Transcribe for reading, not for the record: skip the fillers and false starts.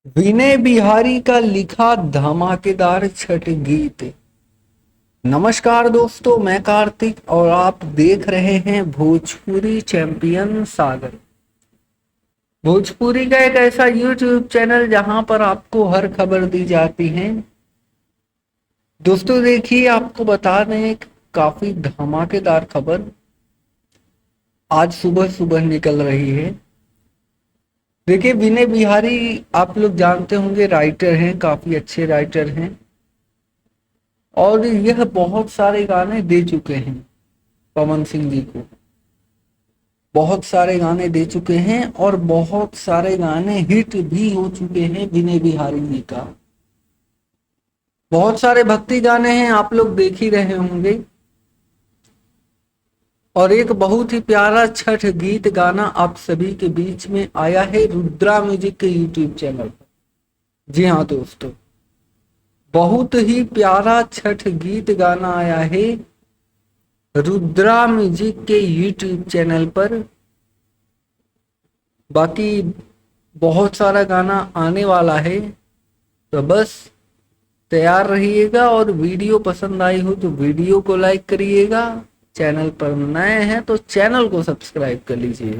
विनय बिहारी का लिखा धमाकेदार छठ गीत। नमस्कार दोस्तों, मैं कार्तिक और आप देख रहे हैं भोजपुरी चैंपियन सागर। भोजपुरी का एक ऐसा यूट्यूब चैनल जहां पर आपको हर खबर दी जाती है। दोस्तों देखिए, आपको बता दें एक काफी धमाकेदार खबर आज सुबह सुबह निकल रही है। देखिए, विनय बिहारी आप लोग जानते होंगे, राइटर हैं, काफी अच्छे राइटर हैं और यह बहुत सारे गाने दे चुके हैं पवन सिंह जी को। बहुत सारे गाने दे चुके हैं और बहुत सारे गाने हिट भी हो चुके हैं विनय बिहारी जी का। बहुत सारे भक्ति गाने हैं, आप लोग देख ही रहे होंगे। और एक बहुत ही प्यारा छठ गीत गाना आप सभी के बीच में आया है रुद्रा म्यूजिक के यूट्यूब चैनल पर। जी हाँ दोस्तों, बहुत ही प्यारा छठ गीत गाना आया है रुद्रा म्यूजिक के यूट्यूब चैनल पर। बाकी बहुत सारा गाना आने वाला है, तो बस तैयार रहिएगा। और वीडियो पसंद आई हो तो वीडियो को लाइक करिएगा। चैनल पर नए हैं तो चैनल को सब्सक्राइब कर लीजिए।